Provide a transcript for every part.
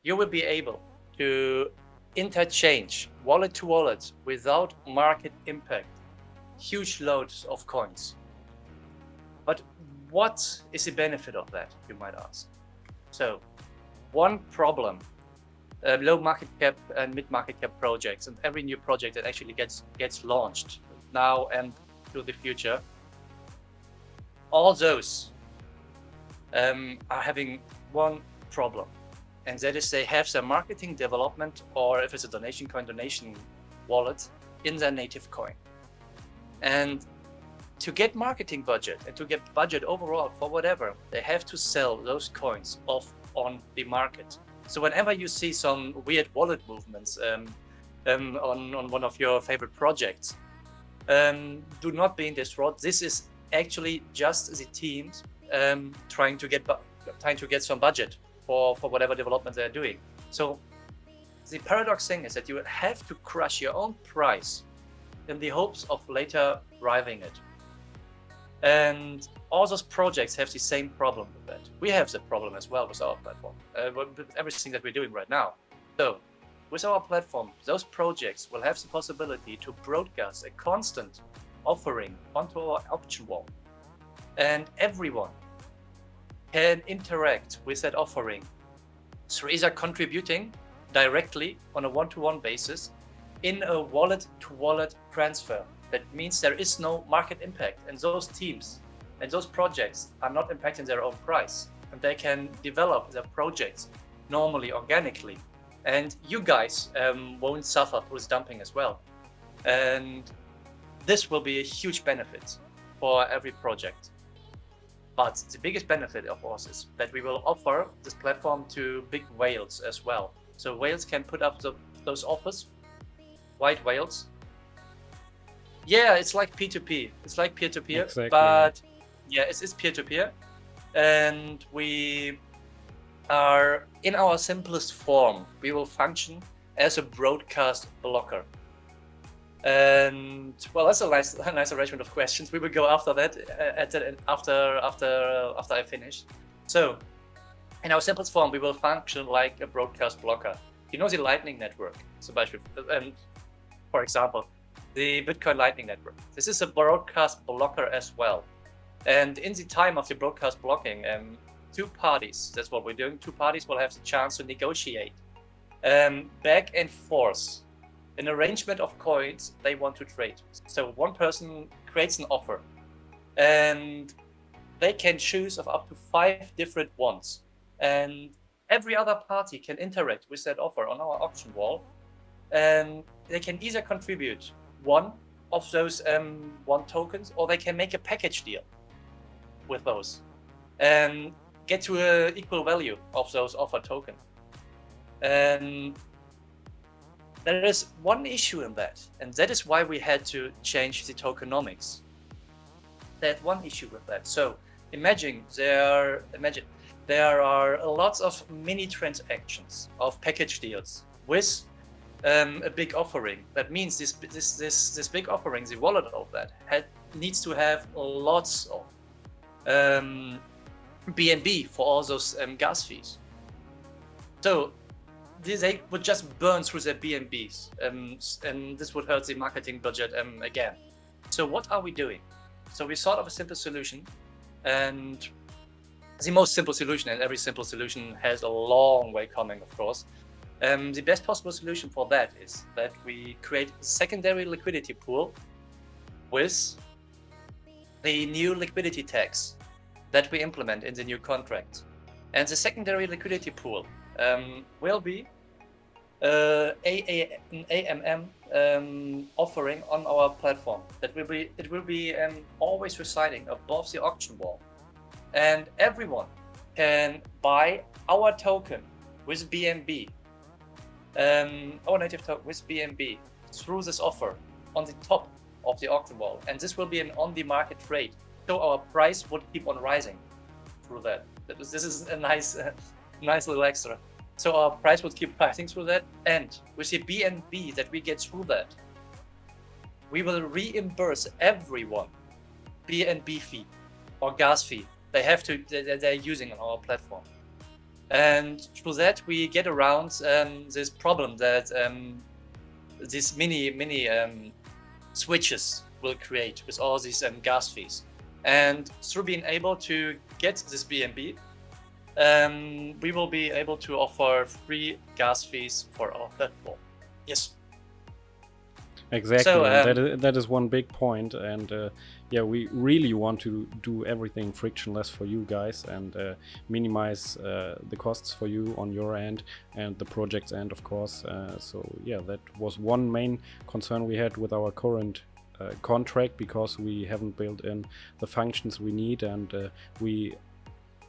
you will be able to interchange wallet to wallet without market impact huge loads of coins. But what is the benefit of that, you might ask? So one problem, low market cap and mid market cap projects, and every new project that actually gets launched now and to the future, all those are having one problem, and that is they have their marketing development, or if it's a donation wallet, in their native coin. And to get marketing budget and to get budget overall for whatever, they have to sell those coins off on the market. So whenever you see some weird wallet movements on one of your favorite projects, do not be in this road. This is actually just the teams trying to get some budget for whatever development they're doing. So the paradox thing is that you have to crush your own price in the hopes of later driving it. And all those projects have the same problem with that. We have the problem as well with our platform, with everything that we're doing right now. So with our platform, those projects will have the possibility to broadcast a constant offering onto our auction wall. And everyone can interact with that offering through either contributing directly on a one-to-one basis in a wallet-to-wallet transfer. That means there is no market impact, and those teams and those projects are not impacting their own price, and they can develop their projects normally, organically. And you guys won't suffer through dumping as well. And this will be a huge benefit for every project. But the biggest benefit, of course, is that we will offer this platform to big whales as well. So whales can put up those offers, white whales. Yeah, it's like P2P. It's like peer-to-peer, Exactly. but yeah, it's peer-to-peer. And we are, in our simplest form, we will function as a broadcast blocker. And well, that's a nice arrangement of questions. We will go after that after I finish. So, in our simplest form, we will function like a broadcast blocker. You know the Lightning Network, for example, the Bitcoin Lightning Network. This is a broadcast blocker as well. And in the time of the broadcast blocking, two parties, that's what we're doing, two parties will have the chance to negotiate back and forth an arrangement of coins they want to trade. So one person creates an offer, and they can choose of up to 5 different ones. And every other party can interact with that offer on our auction wall, and they can either contribute one of those one tokens, or they can make a package deal with those and get to an equal value of those offer tokens. And there is one issue in that, and that is why we had to change the tokenomics. There's one issue with that. So imagine there are lots of mini transactions of package deals with a big offering. That means this big offering, the wallet of that, needs to have lots of BNB for all those gas fees. So they would just burn through their BNBs, and this would hurt the marketing budget again. So what are we doing? So we thought of a simple solution, and the most simple solution, and every simple solution has a long way coming, of course. The best possible solution for that is that we create a secondary liquidity pool with the new liquidity tax that we implement in the new contract. And the secondary liquidity pool will be an AMM offering on our platform. It will be always residing above the auction wall, and everyone can buy our token with BNB, our native token with BNB through this offer on the top of the auction wall, and this will be an on-the-market trade. So our price would keep on rising through that. This is a nice little extra. So our price would keep rising through that, and with the BNB that we get through that, we will reimburse everyone BNB fee or gas fee they're using on our platform. And through that, we get around this problem that these many switches will create with all these gas fees. And through being able to get this BNB, we will be able to offer free gas fees for our platform. Yes. Exactly, So, and that is one big point, and yeah, we really want to do everything frictionless for you guys and minimize the costs for you on your end and the project's end, of course. So yeah, that was one main concern we had with our current contract, because we haven't built in the functions we need, and we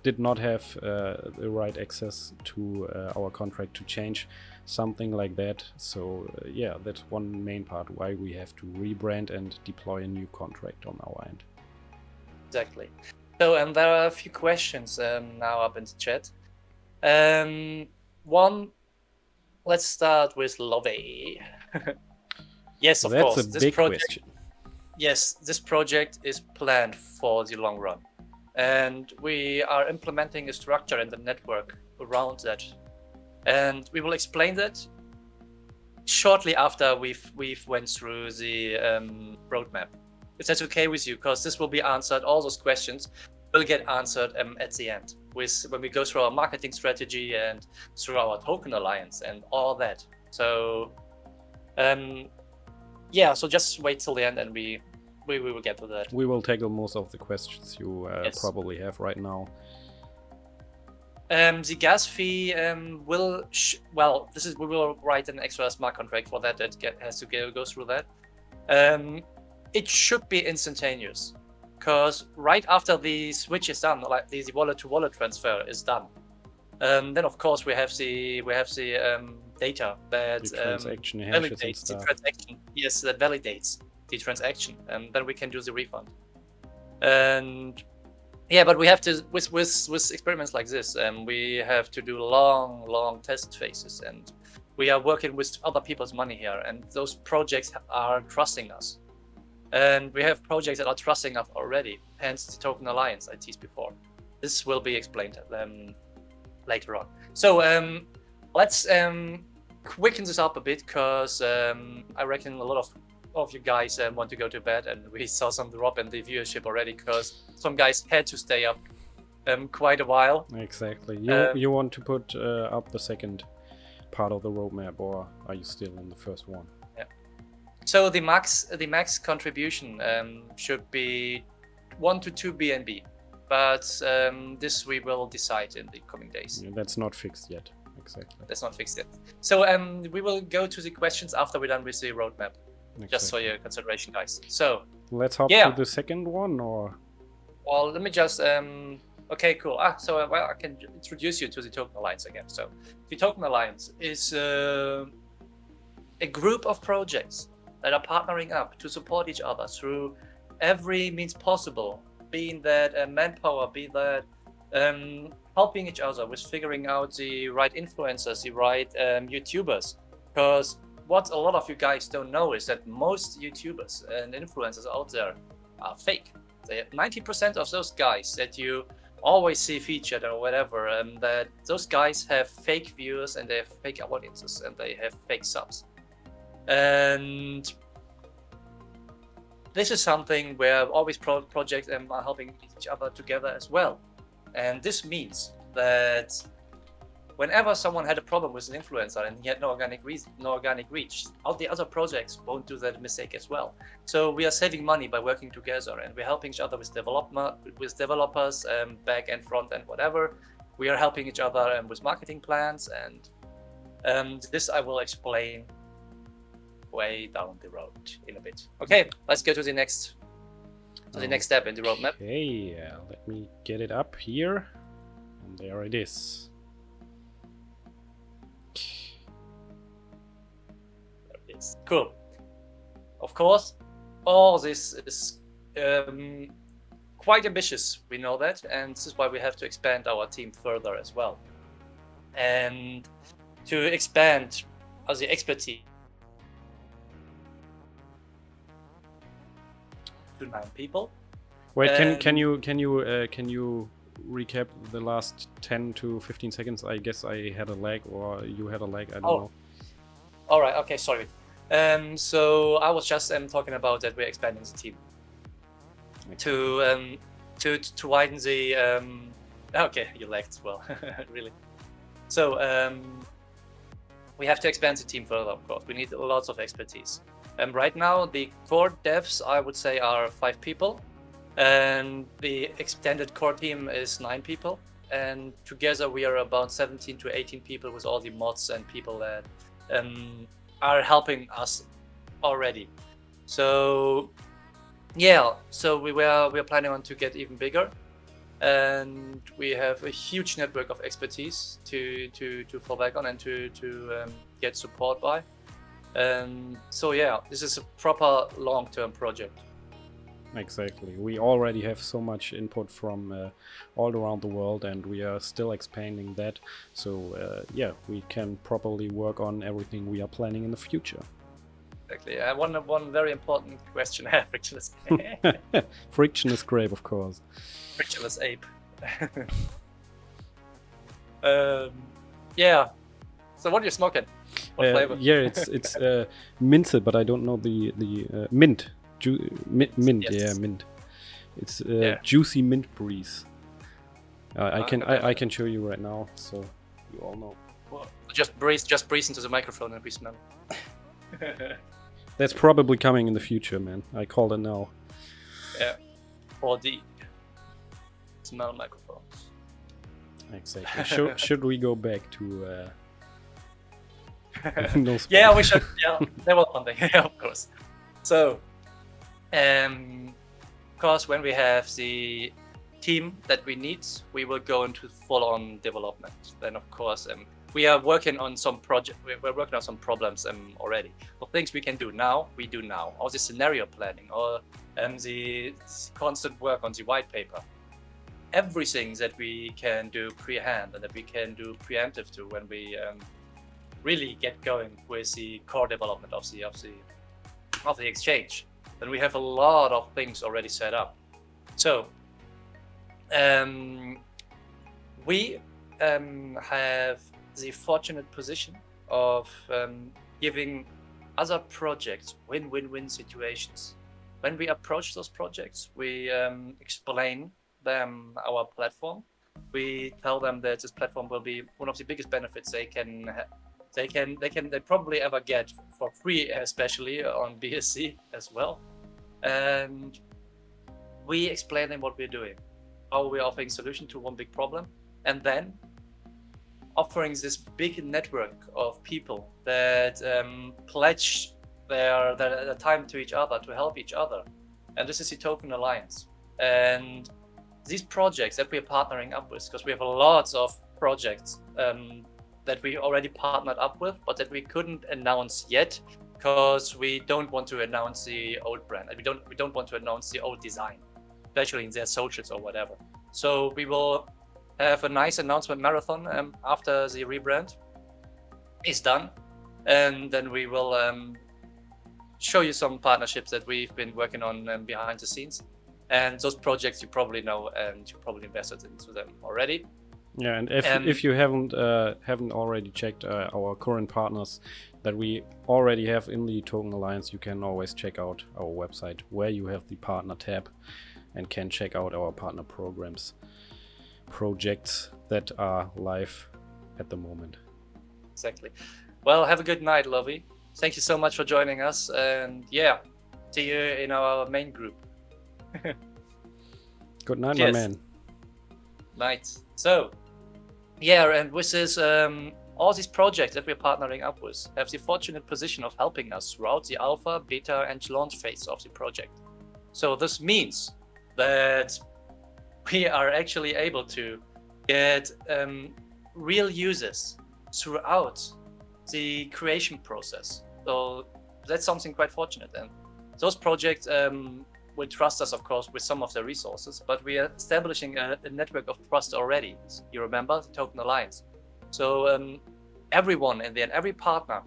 did not have the right access to our contract to change something like that. So yeah, that's one main part why we have to rebrand and deploy a new contract on our end. Exactly. So there are a few questions now up in the chat. One, let's start with Lovey. Yes, of course. That's a big question. Yes, this project is planned for the long run. And we are implementing a structure in the network around that. And we will explain that shortly after we've went through the roadmap. If that's okay with you, because this will be answered, all those questions will get answered at the end when we go through our marketing strategy and through our token alliance and all that. So yeah, so just wait till the end and we will get to that. We will tackle most of the questions you Yes. probably have right now. The gas fee will we will write an extra smart contract for that has to go through that. It should be instantaneous, because right after the switch is done, like the wallet to wallet transfer is done, then of course we have the data that The transaction validates the transaction. Yes, that validates the transaction, and then we can do the refund. And yeah, but we have to with experiments like this, we have to do long test phases, and we are working with other people's money here, and those projects are trusting us, and we have projects that are trusting us already. Hence the token alliance I teased before. This will be explained later on. So let's quicken this up a bit, because I reckon a lot of you guys want to go to bed, and we saw some drop in the viewership already, because some guys had to stay up quite a while. Exactly. You want to put up the second part of the roadmap, or are you still in the first one? Yeah. So the max contribution should be 1 to 2 BNB, but this we will decide in the coming days. Yeah, that's not fixed yet. Exactly. That's not fixed yet. So we will go to the questions after we're done with the roadmap. Exactly. Just for your consideration, guys. So let's hop to the second one, or? Well, let me just okay, cool. So I can introduce you to the token alliance again. So the token alliance is a group of projects that are partnering up to support each other through every means possible, being that manpower, be that helping each other with figuring out the right influencers, the right YouTubers. Because what a lot of you guys don't know is that most YouTubers and influencers out there are fake. 90% of those guys that you always see featured or whatever, that those guys have fake viewers, and they have fake audiences, and they have fake subs. And this is something where always projects are helping each other together as well. And this means that whenever someone had a problem with an influencer and he had no organic reach, all the other projects won't do that mistake as well. So we are saving money by working together, and we're helping each other with developers, back end, front end, whatever. We are helping each other with marketing plans, and this I will explain way down the road in a bit. Okay, let's go to the next step in the roadmap. Okay, let me get it up here, and there it is. Cool. Of course, all this is quite ambitious, we know that, and this is why we have to expand our team further as well. And to expand the expertise to 9 people. Wait, can you recap the last 10 to 15 seconds? I guess I had a lag, or you had a lag. I don't know. All right. Okay. Sorry. So I was just talking about that we're expanding the team to widen the. Okay, you lagged as well. Really. So we have to expand the team further. Of course, we need lots of expertise. Right now, the core devs, I would say, are 5 people, and the extended core team is 9 people. And together, we are about 17 to 18 people with all the mods and people that are helping us already. So yeah, so we're planning on to get even bigger, and we have a huge network of expertise to fall back on and to get support by. So yeah, this is a proper long-term project. Exactly. We already have so much input from all around the world, and we are still expanding that. So yeah, we can properly work on everything we are planning in the future. Exactly. One very important question I have, Frictionless. Frictionless grape, of course. Frictionless ape. Yeah. So what are you smoking? What flavor? Yeah, it's minted, but I don't know the mint. Mint, Yes. yeah, mint. It's Yeah. juicy mint breeze. I can okay. show you right now, so you all know. Well, just breathe into the microphone and we smell. That's probably coming in the future, man. I called it now. Yeah. 4D. Smell microphones. Exactly. Should we go back to? No Yeah, we should. Yeah, that was one thing. Yeah, of course. So, of course, when we have the team that we need, we will go into full-on development. Then, of course, we are working on some project. We're working on some problems already. For things we can do now, we do now. Or the scenario planning, or the constant work on the white paper. Everything that we can do pre-hand and that we can do preemptive to when we really get going with the core development of the exchange. Then we have a lot of things already set up. So we have the fortunate position of giving other projects win-win-win situations. When we approach those projects, we explain them our platform. We tell them that this platform will be one of the biggest benefits they probably ever get for free, especially on BSC as well. And we explain them what we're doing, how we're offering solution to one big problem, and then offering this big network of people that pledge their time to each other to help each other. And this is the Token Alliance. And these projects that we're partnering up with, because we have lots of projects that we already partnered up with, but that we couldn't announce yet because we don't want to announce the old brand. We don't want to announce the old design, especially in their socials or whatever. So we will have a nice announcement marathon after the rebrand is done, and then we will show you some partnerships that we've been working on behind the scenes. And those projects you probably know, and you probably invested into them already. Yeah, and if you haven't already checked our current partners that we already have in the Token Alliance, you can always check out our website where you have the partner tab and can check out our partner projects that are live at the moment. Exactly. Well, have a good night, Lovey. Thank you so much for joining us, and yeah, see you in our main group. Good night, Cheers. my man. Night. So, yeah, and with this, all these projects that we're partnering up with have the fortunate position of helping us throughout the alpha, beta, and launch phase of the project. So this means that we are actually able to get real users throughout the creation process. So that's something quite fortunate. And those projects will trust us, of course, with some of their resources, but we are establishing a network of trust already. You remember the Token Alliance. So everyone in the end, every partner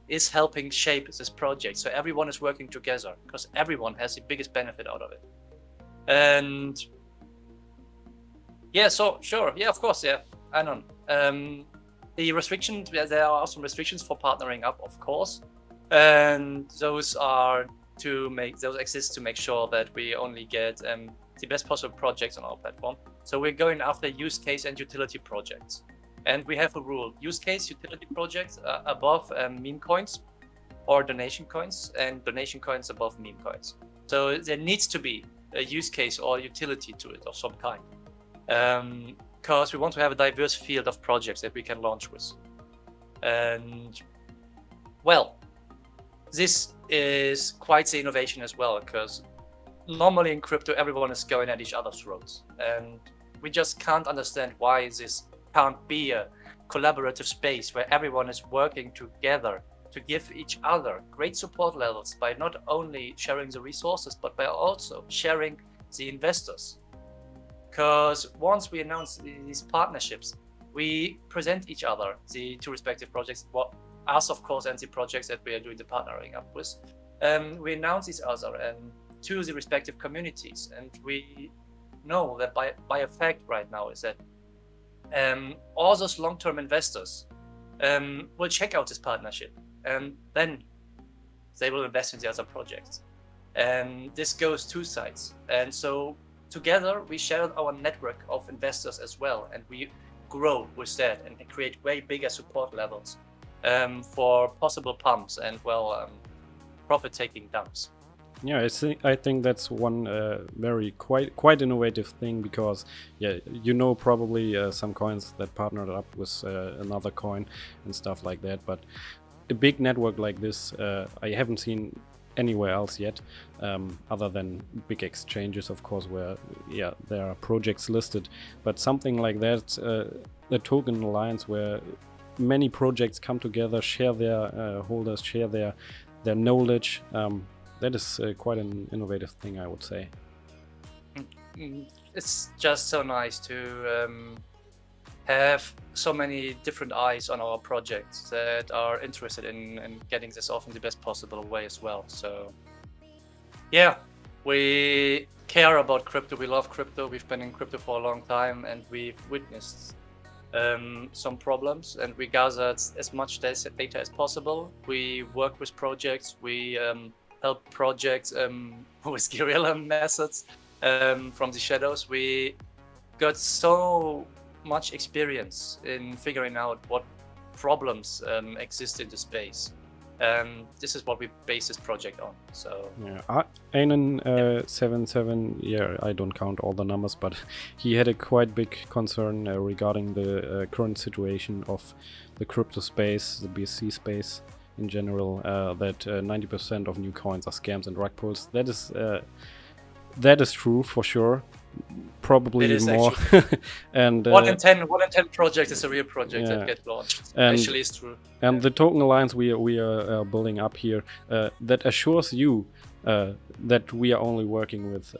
is helping shape this project. So everyone is working together because everyone has the biggest benefit out of it. And Yeah, so sure. Yeah, of course. Yeah, Anon. The restrictions, there are some restrictions for partnering up, of course, and those exist to make sure that we only get the best possible projects on our platform. So we're going after use case and utility projects, and we have a rule: use case, utility projects above meme coins or donation coins, and donation coins above meme coins. So there needs to be a use case or utility to it of some kind. Because we want to have a diverse field of projects that we can launch with. And well, this is quite the innovation as well, because normally in crypto, everyone is going at each other's throats. And we just can't understand why this can't be a collaborative space where everyone is working together to give each other great support levels by not only sharing the resources, but by also sharing the investors. Because once we announce these partnerships, we present each other, the two respective projects, us of course, and the projects that we are doing the partnering up with. We announce each other and to the respective communities, and we know that by a fact right now is that all those long-term investors will check out this partnership, and then they will invest in the other projects. And this goes two sides, and so together we share our network of investors as well, and we grow with that and create way bigger support levels for possible pumps and profit-taking dumps. Yeah, I think that's one very quite innovative thing, because you know, probably some coins that partnered up with another coin and stuff like that, but a big network like this I haven't seen anywhere else yet, other than big exchanges, of course, where there are projects listed. But something like that, a token alliance where many projects come together, share their holders, share their knowledge, that is quite an innovative thing, I would say. It's just so nice to have so many different eyes on our projects that are interested in getting this off in the best possible way as well. So yeah, we care about crypto, we love crypto, we've been in crypto for a long time, and we've witnessed some problems, and we gathered as much data as possible. We work with projects, we help projects with guerrilla methods from the shadows. We got so much experience in figuring out what problems exist in the space. This is what we base this project on. So yeah, Anon 77, I don't count all the numbers, but he had a quite big concern regarding the current situation of the crypto space, the BSC space in general, that 90% of new coins are scams and rug pulls. That is true for sure. Probably more. And 1 in 10 project is a real project that get launched. Actually, it's true. And the token alliance we are building up here, that assures you that we are only working with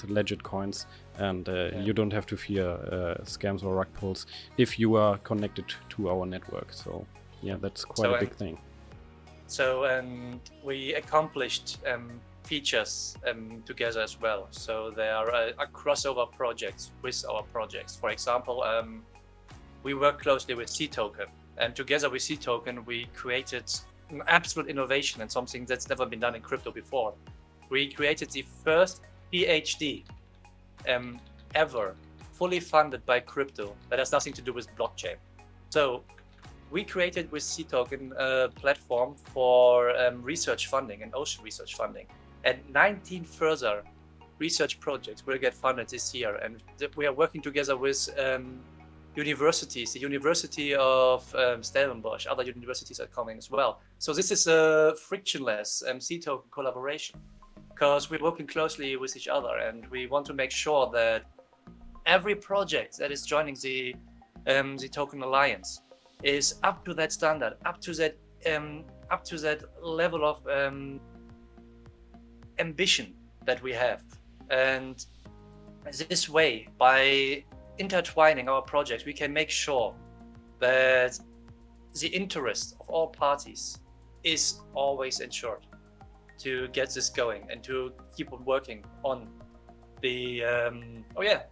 legit coins, and you don't have to fear scams or rug pulls if you are connected to our network. So yeah, that's quite a big thing. So we accomplished features together as well. So there are crossover projects with our projects. For example, we work closely with C-Token, and together with C-Token, we created an absolute innovation and something that's never been done in crypto before. We created the first PhD ever fully funded by crypto that has nothing to do with blockchain. So we created with C-Token a platform for research funding and ocean research funding. And 19 further research projects will get funded this year. And we are working together with universities, the University of Stellenbosch, other universities are coming as well. So this is a frictionless C-Token collaboration, because we're working closely with each other, and we want to make sure that every project that is joining the Token Alliance is up to that standard, up to that level of ambition that we have. And this way, by intertwining our projects, we can make sure that the interest of all parties is always ensured to get this going and to keep on working on the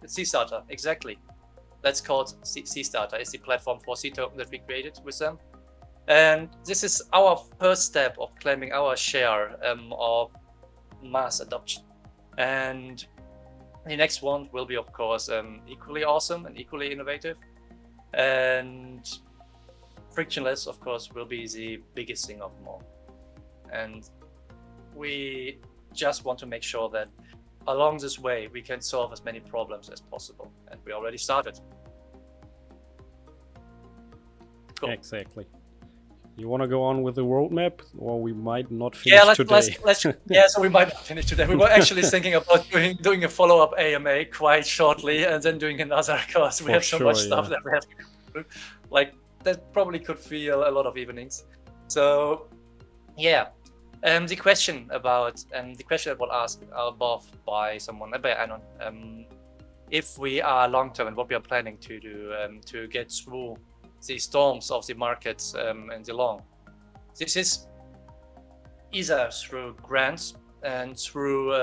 C Starter, exactly. That's called C Starter. It's the platform for C token that we created with them. And this is our first step of claiming our share of mass adoption. And the next one will be, of course, equally awesome and equally innovative. And frictionless, of course, will be the biggest thing of them all. And we just want to make sure that along this way, we can solve as many problems as possible. And we already started. Cool. Exactly. You want to go on with the roadmap, or we might not finish today? Let's yeah, so we might not finish today. We were actually thinking about doing a follow-up AMA quite shortly, and then doing another, because we have so much stuff that we have to do. Like, that probably could fill a lot of evenings. So, yeah. The question that was asked above by someone, by Anon, if we are long-term and what we are planning to do to get through the storms of the markets and the long. This is either through grants and through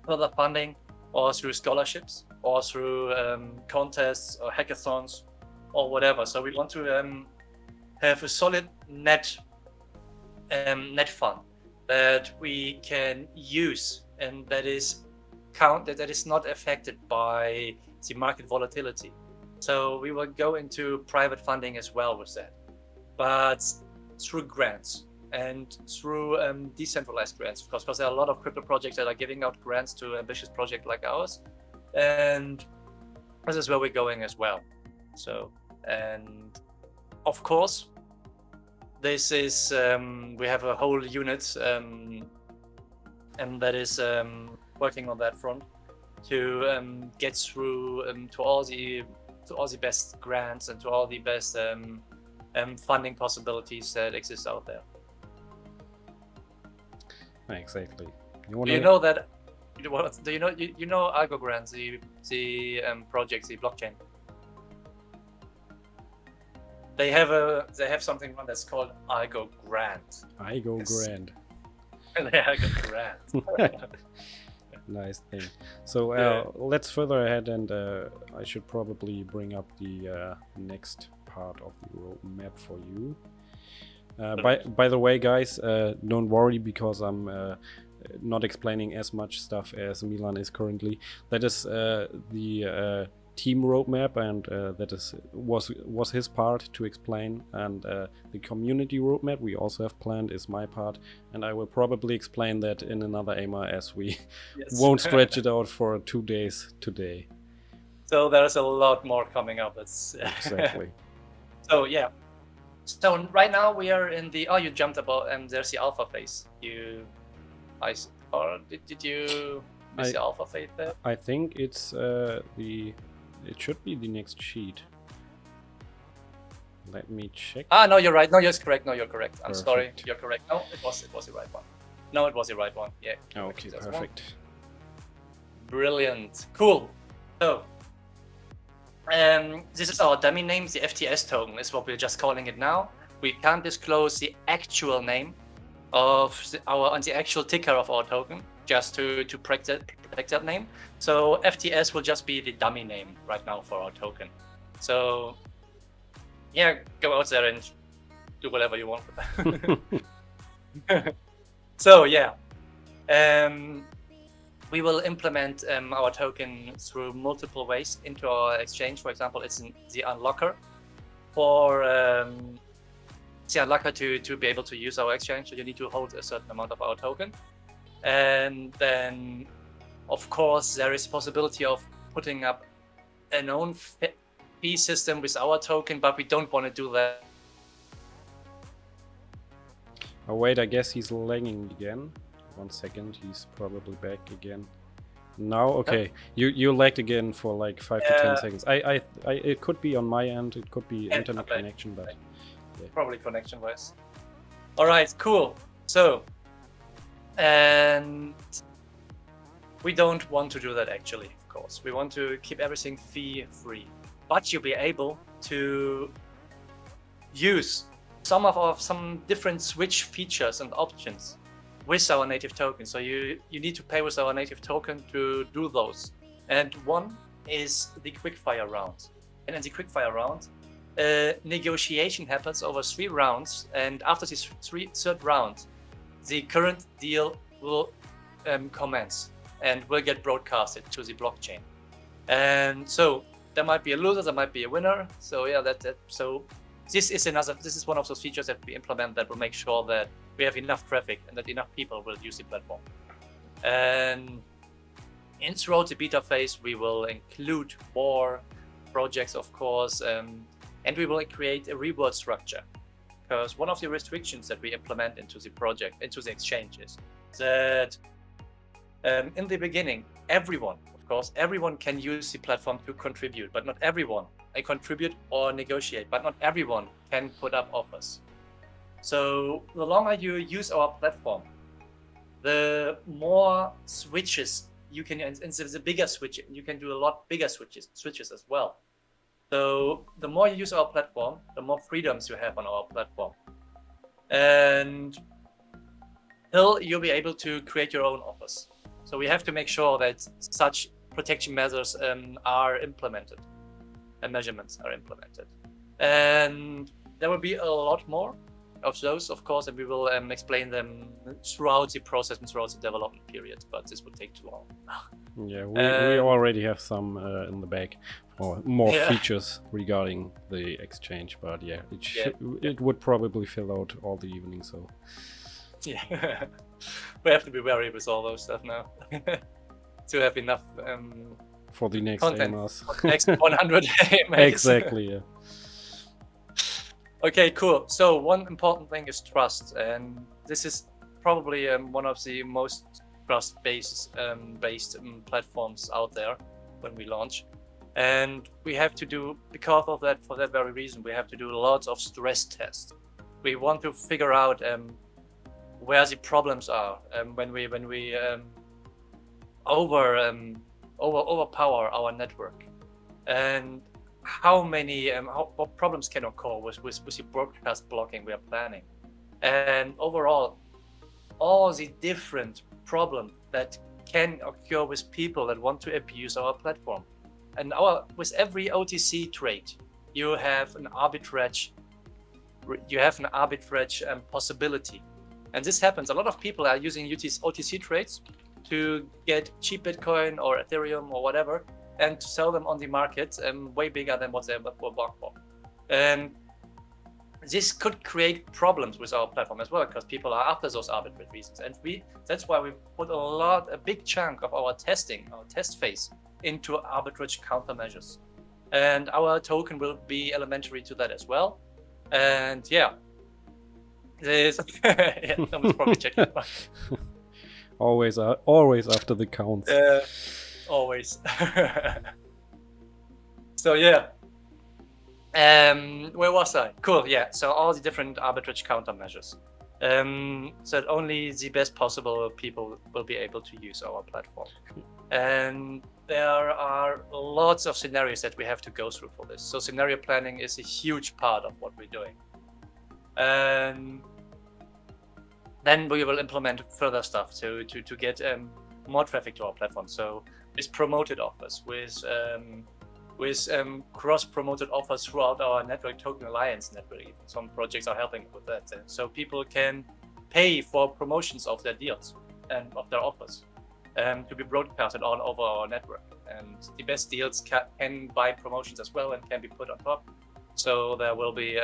further funding, or through scholarships, or through contests or hackathons or whatever. So we want to have a solid net fund that we can use, and that is not affected by the market volatility. So we will go into private funding as well with that, but through grants and through decentralized grants, because there are a lot of crypto projects that are giving out grants to ambitious projects like ours, and this is where we're going as well. So, and of course, this is we have a whole unit and that is working on that front to get through to all the best grants and to all the best funding possibilities that exist out there. Exactly. Do you know Algo Grants, the project, the blockchain? They have something that's called Algo Grant. Algo Grant. Algo Grant. Nice thing. So let's further ahead, and I should probably bring up the next part of the roadmap for you. By the way, guys, don't worry, because I'm not explaining as much stuff as Milan is currently. That is the team roadmap, and that was his part to explain, and the community roadmap we also have planned is my part, and I will probably explain that in another AMA, as we won't stretch it out for 2 days today. So there's a lot more coming up. Exactly. So yeah. So right now we are in the you jumped about there's the alpha phase. Did you miss the alpha phase there? I think it's it should be the next sheet. Let me check. No, you're right. No, you're correct. I'm Perfect. sorry. You're correct. No, it was the right one. No, it was the right one. Yeah. Okay, perfect. Brilliant. Cool. So, this is our dummy name. The FTS token is what we're just calling it now. We can't disclose the actual name of the actual ticker of our token, just to protect that name. So FTS will just be the dummy name right now for our token. So yeah, go out there and do whatever you want with that. So yeah, we will implement our token through multiple ways into our exchange. For example, it's the unlocker for the unlocker to be able to use our exchange. So you need to hold a certain amount of our token, and then of course there is possibility of putting up an own fee system with our token, but we don't want to do that. Oh wait, I guess he's lagging again. 1 second, he's probably back again. Now, okay, you lagged again for like 5 to 10 seconds. It could be on my end, it could be internet connection, but yeah. Probably connection wise. All right, cool. So, and we don't want to do that actually, of course. We want to keep everything fee free, but you'll be able to use some different switch features and options with our native token. So you need to pay with our native token to do those. And one is the quickfire round. And in the quickfire round, negotiation happens over 3 rounds. And after this third round, the current deal will commence and will get broadcasted to the blockchain. And so there might be a loser, there might be a winner. So yeah, so this is one of those features that we implement that will make sure that we have enough traffic and that enough people will use the platform. And throughout the beta phase, we will include more projects, of course, and we will create a reward structure. Because one of the restrictions that we implement into the project, into the exchange, is that in the beginning, everyone can use the platform to contribute, but not everyone can contribute or negotiate, but not everyone can put up offers. So the longer you use our platform, the more switches you can, and the bigger switch, you can do a lot bigger switches as well. So the more you use our platform, the more freedoms you have on our platform. And still you'll be able to create your own offers. So we have to make sure that such protection measures are implemented and measurements are implemented. And there will be a lot more of those, of course, and we will explain them throughout the process and throughout the development period, but this would take too long. Yeah, we already have some in the bag for more features regarding the exchange, but yeah, it would probably fill out all the evening, so. Yeah, we have to be wary with all those stuff now to have enough for the next content AMAs. for the next 100 AMAs. Exactly, yeah. Okay, cool. So one important thing is trust, and this is probably one of the most trust-based platforms out there when we launch. And we have to do, because of that, for that very reason, we have to do lots of stress tests. We want to figure out where the problems are when we overpower our network, and what problems can occur with the broadcast blocking we are planning, and overall all the different problems that can occur with people that want to abuse our platform. And with every OTC trade, you have an arbitrage possibility. And this happens. A lot of people are using OTC trades to get cheap Bitcoin or Ethereum or whatever, and to sell them on the market way bigger than what they were bought for. And this could create problems with our platform as well, because people are after those arbitrary reasons. And that's why we put a big chunk of our test phase into arbitrage countermeasures. And our token will be elementary to that as well. And yeah, someone's probably checking. Always after the counts. Always. So yeah. Where was I? Cool, yeah. So all the different arbitrage countermeasures. So that only the best possible people will be able to use our platform. And there are lots of scenarios that we have to go through for this. So scenario planning is a huge part of what we're doing. And then we will implement further stuff to get more traffic to our platform. So with promoted offers, with cross-promoted offers throughout our network token alliance network. Even some projects are helping with that. So people can pay for promotions of their deals and of their offers to be broadcasted all over our network. And the best deals can buy promotions as well and can be put on top. So there will be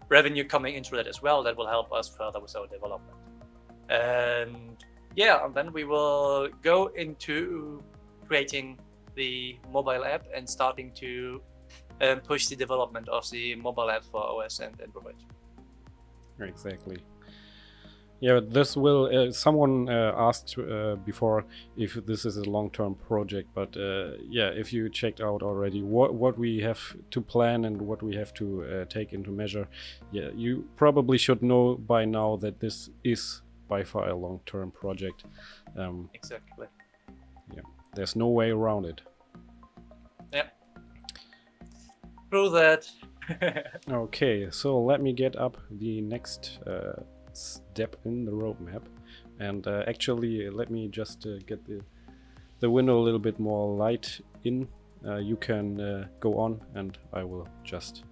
revenue coming into that as well that will help us further with our development. And yeah, and then we will go into creating the mobile app and starting to push the development of the mobile app for OS and Android. Exactly. Yeah, this will. Someone asked before if this is a long-term project, but yeah, if you checked out already what we have to plan and what we have to take into measure, yeah, you probably should know by now that this is by far a long-term project. Exactly. Yeah, there's no way around it. Yeah. Through that. Okay, so let me get up the next step in the roadmap. And actually, let me just get the window a little bit more light in. You can go on, and I will just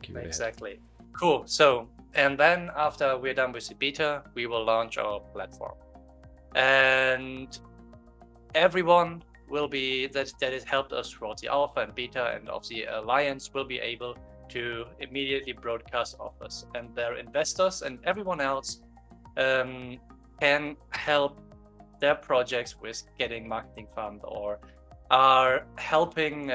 give it Exactly. Cool. So, and then after we're done with the beta, we will launch our platform. And everyone will be that has helped us throughout the alpha and beta and of the alliance will be able to immediately broadcast offers, and their investors and everyone else can help their projects with getting marketing fund, or are helping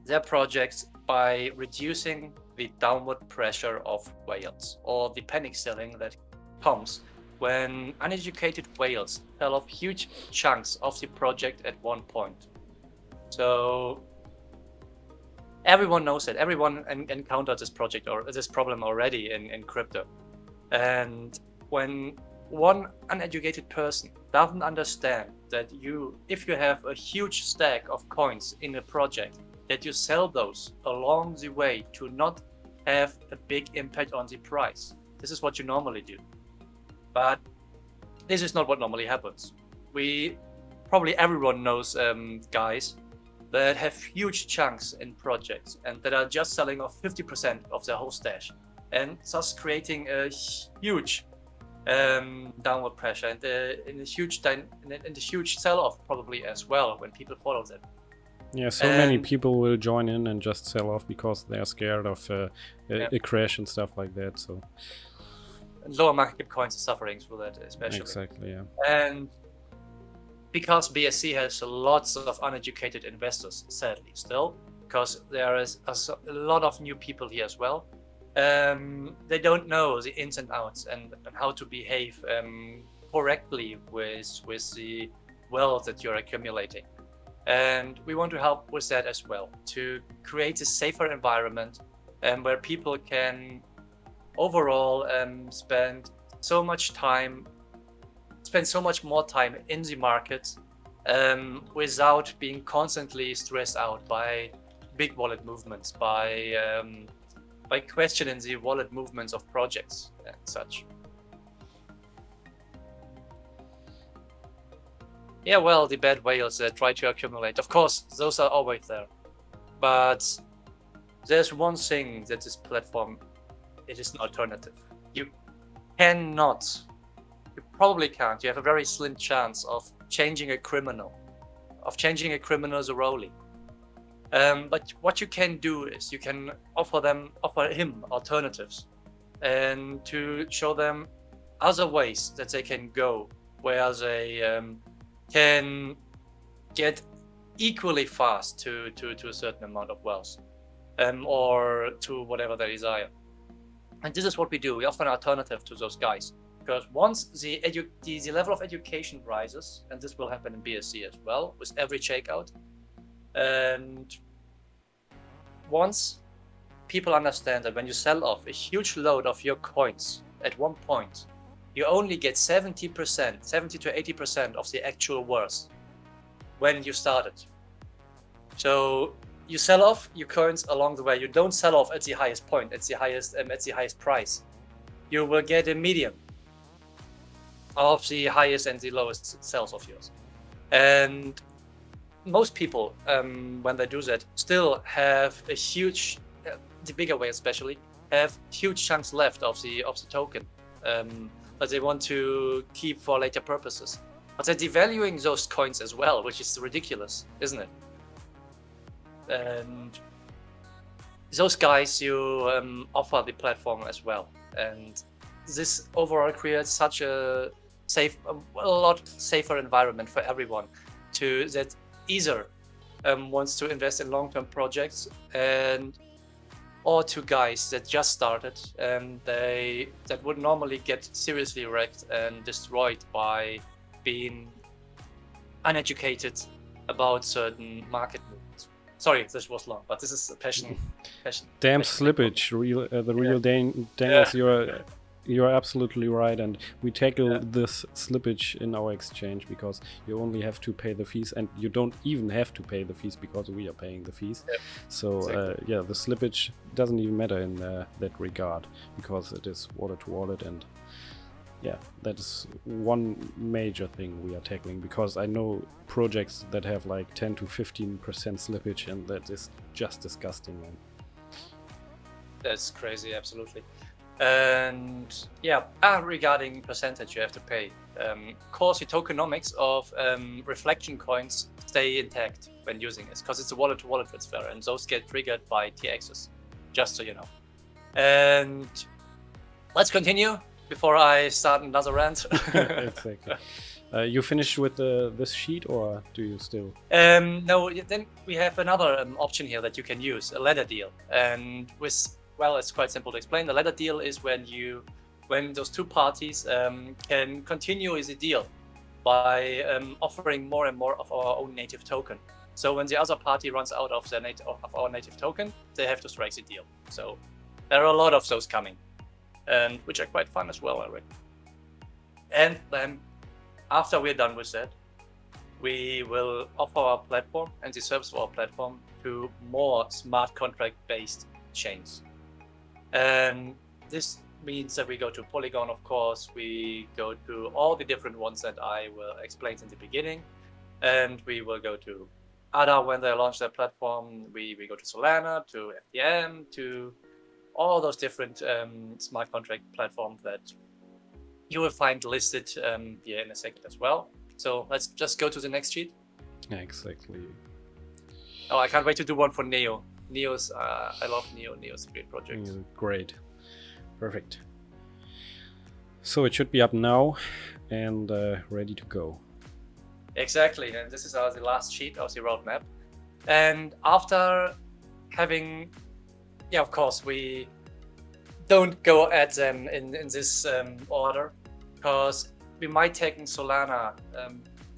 their projects by reducing the downward pressure of whales, or the panic selling that comes when uneducated whales sell off huge chunks of the project at one point. So everyone knows that. Everyone encountered this project or this problem already in crypto. And when one uneducated person doesn't understand that if you have a huge stack of coins in a project, that you sell those along the way to not have a big impact on the price. This is what you normally do. But this is not what normally happens. Probably everyone knows guys that have huge chunks in projects and that are just selling off 50% of their whole stash, and thus creating a huge downward pressure and in a huge sell-off probably as well when people follow them. Yeah, so many people will join in and just sell off because they are scared of a crash and stuff like that. So lower market cap coins are suffering through that, especially. Exactly, yeah. And because BSC has lots of uneducated investors, sadly, still, because there is a lot of new people here as well. They don't know the ins and outs and how to behave correctly with the wealth that you're accumulating. And we want to help with that as well, to create a safer environment where people can overall spend so much more time in the market without being constantly stressed out by big wallet movements, by questioning the wallet movements of projects and such. Yeah, well, the bad whales that try to accumulate, of course, those are always there. But there's one thing that this platform, it is an alternative. You probably can't. You have a very slim chance of changing a criminal Zeroli. But what you can do is you can offer him alternatives, and to show them other ways that they can go where they can get equally fast to a certain amount of wealth, or to whatever they desire. And this is what we do. We offer an alternative to those guys, because once the level of education rises, and this will happen in BSC as well with every checkout, and once people understand that when you sell off a huge load of your coins at one point, you only get 70 to 80% of the actual worth when you started. So you sell off your coins along the way. You don't sell off at the highest point, at the highest price. You will get a median of the highest and the lowest sales of yours. And most people, when they do that, still have a huge, the bigger way especially, have huge chunks left of the token that they want to keep for later purposes. But they're devaluing those coins as well, which is ridiculous, isn't it? And those guys, you offer the platform as well, and this overall creates such a lot safer environment for everyone that either wants to invest in long-term projects or to guys that just started and that would normally get seriously wrecked and destroyed by being uneducated about certain market movements. Sorry, this was long, but this is a passion. Damn slippage, Daniels, you're absolutely right, and we tackle this slippage in our exchange because you only have to pay the fees, and you don't even have to pay the fees because we are paying the fees. Yep. So Exactly. the slippage doesn't even matter in that regard because it is wallet to wallet, and yeah, that is one major thing we are tackling, because I know projects that have like 10 to 15% slippage, and that is just disgusting, man. That's crazy, absolutely. And yeah, regarding percentage you have to pay, of course the tokenomics of reflection coins stay intact when using it, because it's a wallet-to-wallet transfer, and those get triggered by TXs, just so you know. And let's continue before I start another rant. Exactly. You finished with this sheet, or do you still? No, then we have another option here that you can use, a ladder deal. And well, it's quite simple to explain. The ladder deal is when those two parties can continue the deal by offering more and more of our own native token. So when the other party runs out of our native token, they have to strike the deal. So there are a lot of those coming, and which are quite fun as well, I reckon. And then after we're done with that, we will offer our platform and the service of our platform to more smart contract based chains. And this means that we go to Polygon, of course, we go to all the different ones that I will explain in the beginning, and we will go to ADA when they launch their platform, we go to Solana, to FTM, to all those different smart contract platforms that you will find listed here in a second as well. So let's just go to the next sheet. Exactly. Oh, I can't wait to do one for Neo. Neo's, I love Neo. Neo's a great project. Great. Perfect. So it should be up now and ready to go. Exactly, and this is the last sheet of the roadmap. And after having, yeah, of course, we don't go at them in this order, because we might take in Solana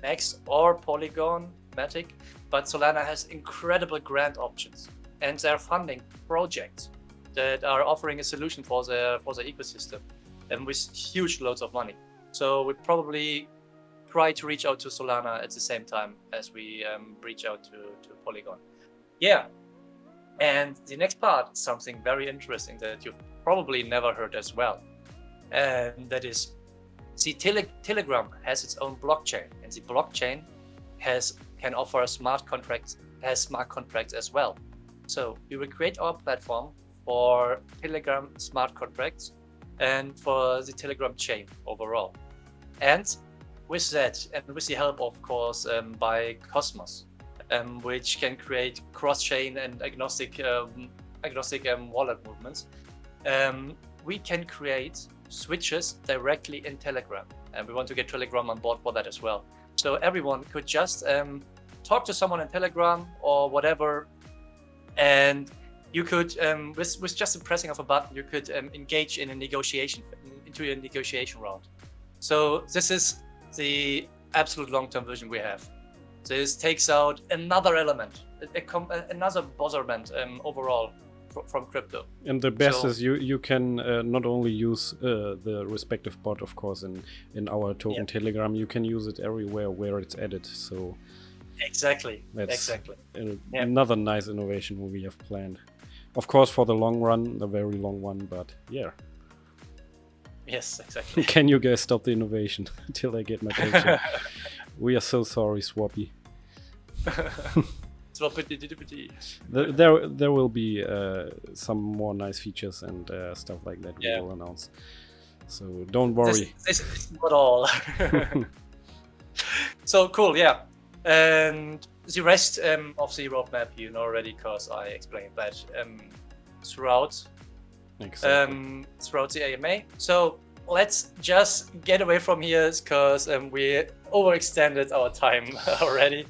next, or Polygon Matic, but Solana has incredible grant options, and they're funding projects that are offering a solution for the ecosystem, and with huge loads of money. So we probably try to reach out to Solana at the same time as we reach out to Polygon. Yeah, and the next part, something very interesting that you've probably never heard as well, and that is the Telegram has its own blockchain, and the blockchain can offer smart contracts as well. So we will create our platform for Telegram smart contracts and for the Telegram chain overall. And with that, and with the help, of course, by Cosmos, which can create cross-chain and agnostic wallet movements, we can create switches directly in Telegram, and we want to get Telegram on board for that as well. So everyone could just talk to someone in Telegram or whatever, and you could, with just the pressing of a button, you could engage in a negotiation round. So this is the absolute long-term vision we have. This takes out another element, another botherment overall from crypto. And the best is you can not only use the respective bot, of course, in our token Telegram, you can use it everywhere where it's added. So exactly, that's another nice innovation we have planned. Of course, for the long run, a very long one, but yeah. Yes, exactly. Can you guys stop the innovation until I get my paycheck? We are so sorry, Swappy. There will be some more nice features and stuff like that we will announce. So don't worry. This is not all. So cool, yeah. And the rest of the roadmap you know already, because I explained that throughout the AMA. So let's just get away from here, because we overextended our time already.